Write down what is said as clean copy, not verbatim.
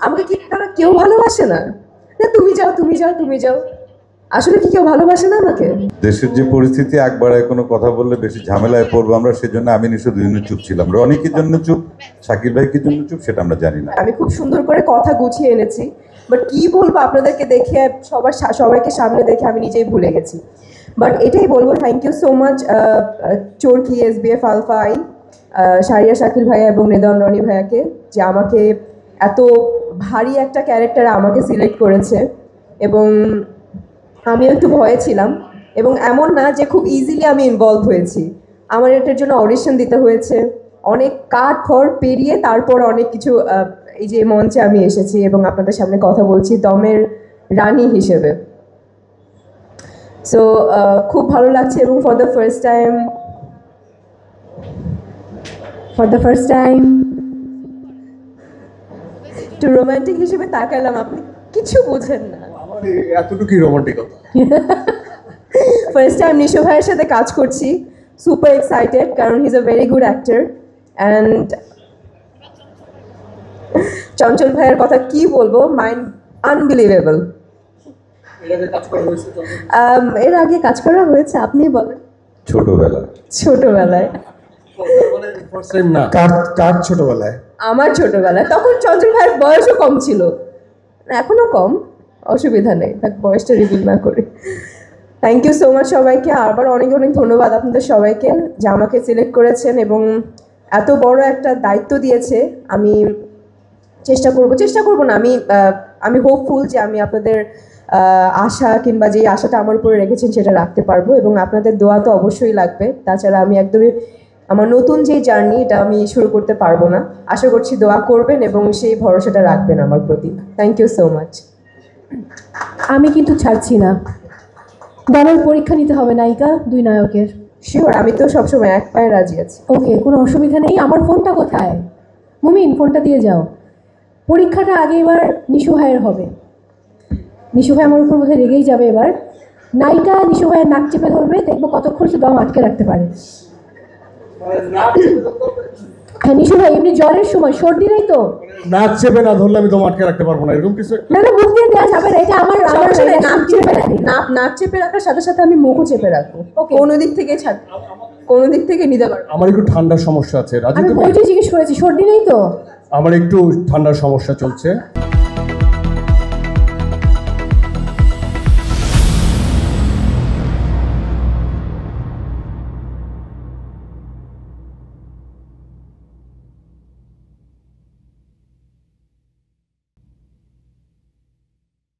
আমাকে কি তারা কেউ ভালোবাসে না? তুমি যাও, তুমি যাও, তুমি যাও, আসলে কি কেউ ভালোবাসে না আমাকে? দেশের যে পরিস্থিতি, একবারে কোনো কথা বললে বেশি ঝামেলায় পড়বো আমরা, সেজন্য আমি নিশ্চয় দুজনে চুপ ছিলাম। রনি কি জন্য চুপ, শাকিল ভাই কি জন্য চুপ, সেটা আমরা জানি না। আমি খুব সুন্দর করে কথা গুছিয়ে এনেছি, বাট কি বলবো আপনাদেরকে দেখে, সবাইকে সামনে দেখে আমি নিজেই ভুলে গেছি। বাট এটাই বলবো, thank you so much Chorki, SBF Alpha I, Shariya, Shakil ভাইয়া এবং নেদন রনি ভাইয়াকে, যে আমাকে এত ভারী একটা ক্যারেক্টার আমাকে সিলেক্ট করেছে। এবং আমিও একটু ভয়ে ছিলাম, এবং এমন না যে খুব ইজিলি আমি ইনভলভ হয়েছি। আমার এটার জন্য অডিশন দিতে হয়েছে, অনেক কাঠ খড় পেরিয়ে তারপর অনেক কিছু এই যে মঞ্চে আমি এসেছি এবং আপনাদের সামনে কথা বলছি দমের রানী হিসেবে। সো খুব ভালো লাগছে, এবং ফর দ্য ফার্স্ট টাইম একটু রোমান্টিক হিসেবে তাকালাম, আপনি কিছু বোঝেন না। এতটুকুই রোমান্টিকতা। ফার্স্ট টাইম নিশো ভাইয়ের সাথে কাজ করছি, সুপার এক্সাইটেড, কারণ he is a very good actor. And Chanchal ভাইয়ের কথা কি বলবো, মাইন্ড আনবিলিভেবল। এর আগে কাজ করা হয়েছে, আপনি বলেন। ছোটবেলায় কার ছোটবেলায়? আমার ছোটবেলায়, তখন চঞ্চল ভাইয়ের বয়সও কম ছিল, এখনো কম, অসুবিধা নেই, তার বয়সটা রিভিল না করে। থ্যাংক ইউ সো মাচ সবাইকে, আবার অনেক অনেক ধন্যবাদ আপনাদের সবাইকে যে আমাকে সিলেক্ট করেছেন এবং এত বড় একটা দায়িত্ব দিয়েছে। আমি চেষ্টা করব না, আমি হোপফুল যে আমি আপনাদের আশা কিংবা যে আশাটা আমার উপরে রেখেছেন সেটা রাখতে পারবো, এবং আপনাদের দোয়া তো অবশ্যই লাগবে। তাছাড়া আমি একদমই আমার নতুন যে জার্নি এটা আমি শুরু করতে পারবো না। আশা করছি দোয়া করবেন এবং সেই ভরসাটা রাখবেন আমার প্রতি। Thank you so much. আমি কিন্তু ছাড়ছি না, দলের পরীক্ষা নিতে হবে নায়িকা দুই নায়কের। শিওর, আমি তো সবসময় এক পায়ে রাজি আছি। ওকে, কোনো অসুবিধা নেই। আমার ফোনটা কোথায়? মুমিন, ফোনটা দিয়ে যাও। পরীক্ষাটা আগে এবার নিশু ভাইয়ের হবে। নিশু ভাই আমার উপর বোধহয় রেগেই যাবে এবার। নায়িকা নিশু ভাইয়ের নাক চেপে ধরবে, দেখবো কতক্ষণ সে দম আটকে রাখতে পারে। হ্যাঁ নিশু ভাই, এমনি জ্বরের সময়, সর্দি নেই তো? নাক চেপে না ধরলে আমি তো আটকে রাখতে পারবো না, এরকম কিছু না, বুঝতে দেওয়া যাবে না, এটা আমার নাক চেপে রাখার সাথে সাথে আমি মুখও চেপে রাখবো, কোনো দিক থেকে নিতে পারবো। আমার একটু ঠান্ডার সমস্যা আছে। আমি ওইটাই জিজ্ঞেস করেছি, সর্দি নেই তো? আমার একটু ঠান্ডার সমস্যা চলছে।